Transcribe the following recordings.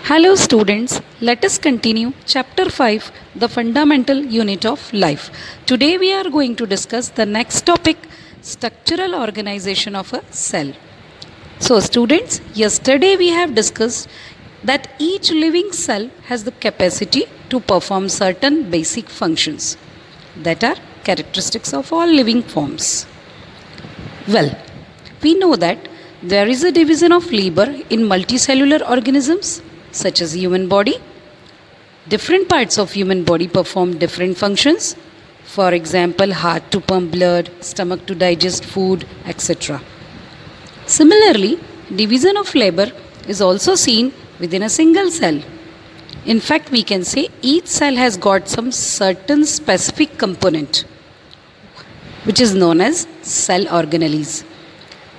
Hello students, let us continue chapter 5, the fundamental unit of life. Today we are going to discuss the next topic, structural organization of a cell. So students, yesterday we have discussed that each living cell has the capacity to perform certain basic functions that are characteristics of all living forms. Well, we know that there is a division of labor in multicellular organisms such as human body. Different parts of human body perform different functions. For example, heart to pump blood, stomach to digest food, etc. Similarly, division of labor is also seen within a single cell. In fact, we can say each cell has got some certain specific component which is known as cell organelles.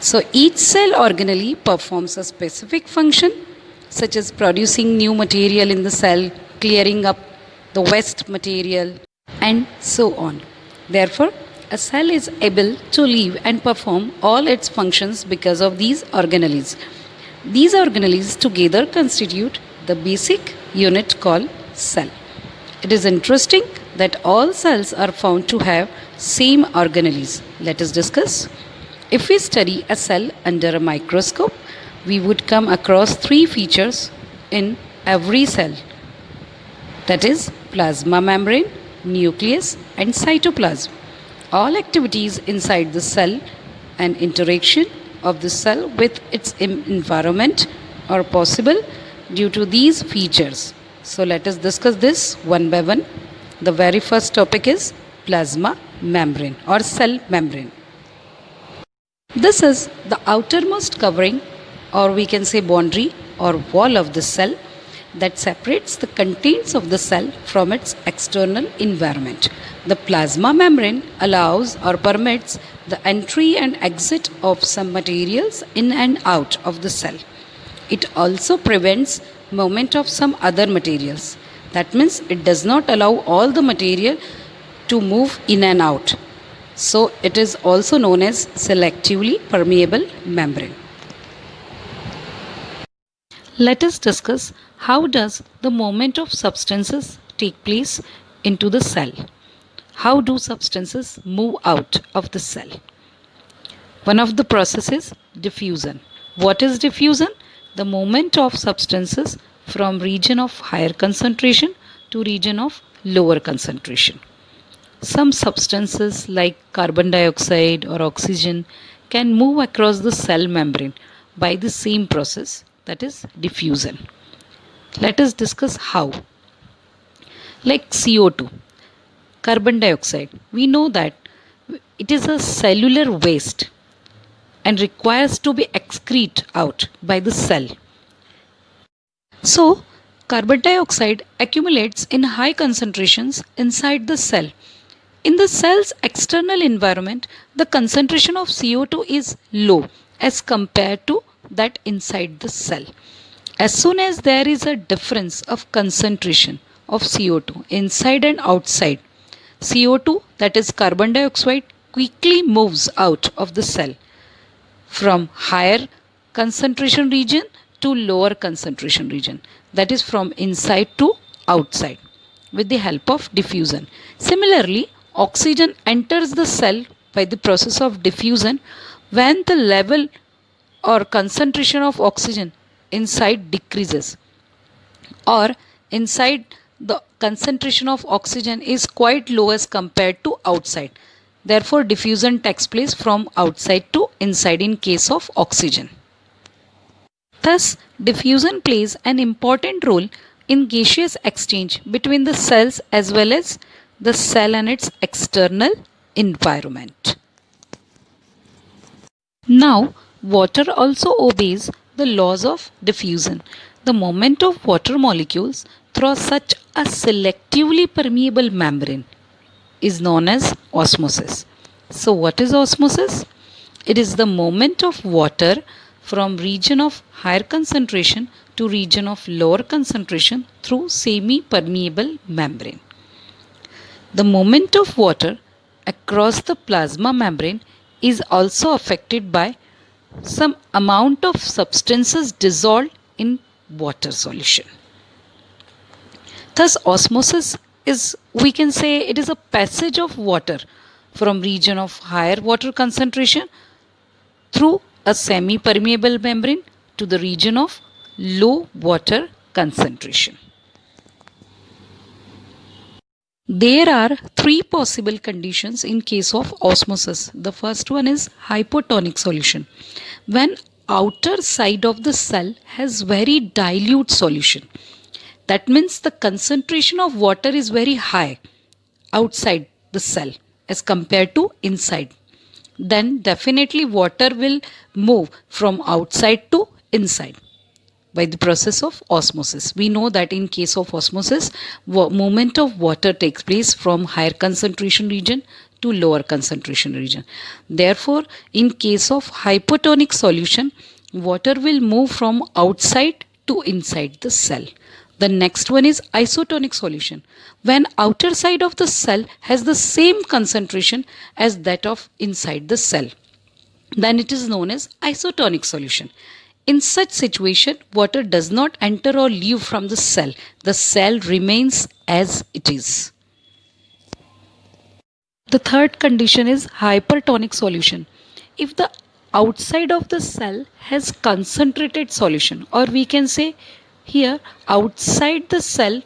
So each cell organelle performs a specific function such as producing new material in the cell, clearing up the waste material, and so on. Therefore, a cell is able to live and perform all its functions because of these organelles. These organelles together constitute the basic unit called cell. It is interesting that all cells are found to have same organelles. Let us discuss. If we study a cell under a microscope, we would come across three features in every cell, that is plasma membrane, nucleus and cytoplasm. All activities inside the cell and interaction of the cell with its environment are possible due to these features. So let us discuss this one by one. The very first topic is plasma membrane or cell membrane. This is the outermost covering, or we can say boundary or wall of the cell that separates the contents of the cell from its external environment. The plasma membrane allows or permits the entry and exit of some materials in and out of the cell. It also prevents movement of some other materials. That means it does not allow all the material to move in and out. So it is also known as selectively permeable membrane. Let us discuss how does the movement of substances take place into the cell. How do substances move out of the cell? One of the processes is diffusion. What is diffusion? The movement of substances from region of higher concentration to region of lower concentration. Some substances like carbon dioxide or oxygen can move across the cell membrane by the same process, that is diffusion. Let us discuss how. Like CO2, carbon dioxide, we know that it is a cellular waste and requires to be excreted out by the cell. So, carbon dioxide accumulates in high concentrations inside the cell. In the cell's external environment, the concentration of CO2 is low as compared to that inside the cell. As soon as there is a difference of concentration of CO2 inside and outside, CO2, that is carbon dioxide, quickly moves out of the cell from higher concentration region to lower concentration region, that is from inside to outside with the help of diffusion. Similarly, oxygen enters the cell by the process of diffusion when the level or concentration of oxygen inside decreases, or inside the concentration of oxygen is quite low as compared to outside. Therefore, diffusion takes place from outside to inside in case of oxygen. Thus, diffusion plays an important role in gaseous exchange between the cells as well as the cell and its external environment. Now, water also obeys the laws of diffusion. The movement of water molecules through such a selectively permeable membrane is known as osmosis. So, what is osmosis? It is the movement of water from region of higher concentration to region of lower concentration through semi-permeable membrane. The movement of water across the plasma membrane is also affected by some amount of substances dissolved in water solution. Thus, osmosis is, we can say, it is a passage of water from region of higher water concentration through a semi-permeable membrane to the region of low water concentration. There are three possible conditions in case of osmosis. The first one is hypotonic solution. When outer side of the cell has very dilute solution. That means the concentration of water is very high outside the cell as compared to inside. Then definitely water will move from outside to inside by the process of osmosis. We know that in case of osmosis, movement of water takes place from higher concentration region to lower concentration region. Therefore, in case of hypotonic solution, water will move from outside to inside the cell. The next one is isotonic solution. When outer side of the cell has the same concentration as that of inside the cell, then it is known as isotonic solution. In such situation, water does not enter or leave from the cell. The cell remains as it is. The third condition is hypertonic solution. If the outside of the cell has concentrated solution, or we can say here outside the cell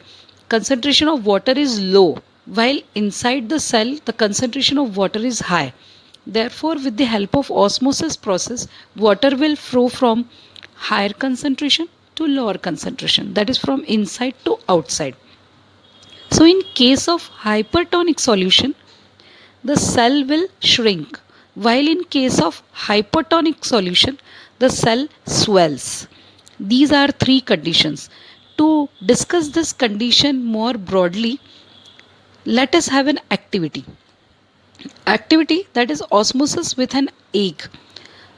concentration of water is low, while inside the cell the concentration of water is high. Therefore, with the help of osmosis process, water will flow from higher concentration to lower concentration, that is from inside to outside. So in case of hypertonic solution, the cell will shrink, while in case of hypotonic solution, the cell swells. These are three conditions. To discuss this condition more broadly, let us have an activity. Activity, that is osmosis with an egg.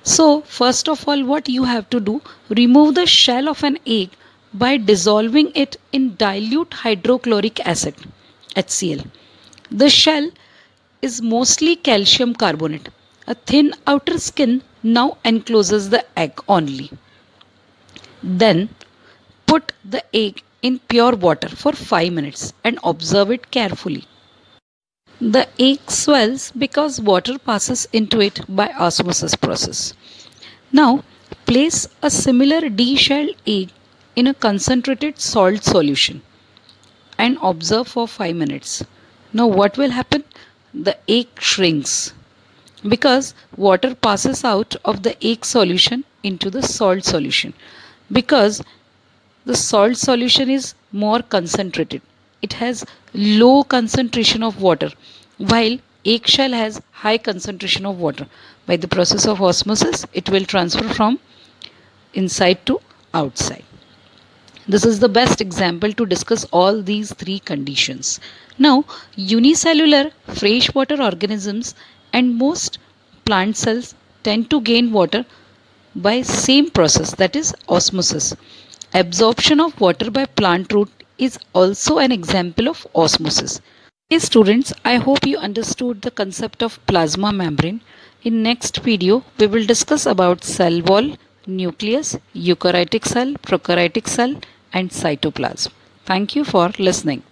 So first of all, what you have to do, remove the shell of an egg by dissolving it in dilute hydrochloric acid, HCl. The shell is mostly calcium carbonate. A thin outer skin now encloses the egg only. Then put the egg in pure water for 5 minutes and observe it carefully. The egg swells because water passes into it by osmosis process. Now place a similar D-shelled egg in a concentrated salt solution and observe for 5 minutes. Now what will happen? The egg shrinks because water passes out of the egg solution into the salt solution, because the salt solution is more concentrated. It has low concentration of water, while eggshell has high concentration of water. By the process of osmosis, it will transfer from inside to outside. This is the best example to discuss all these three conditions. Now, unicellular freshwater organisms and most plant cells tend to gain water by same process, that is osmosis. Absorption of water by plant root is also an example of osmosis. Hey students, I hope you understood the concept of plasma membrane. In next video, we will discuss about cell wall, nucleus, eukaryotic cell, prokaryotic cell and cytoplasm. Thank you for listening.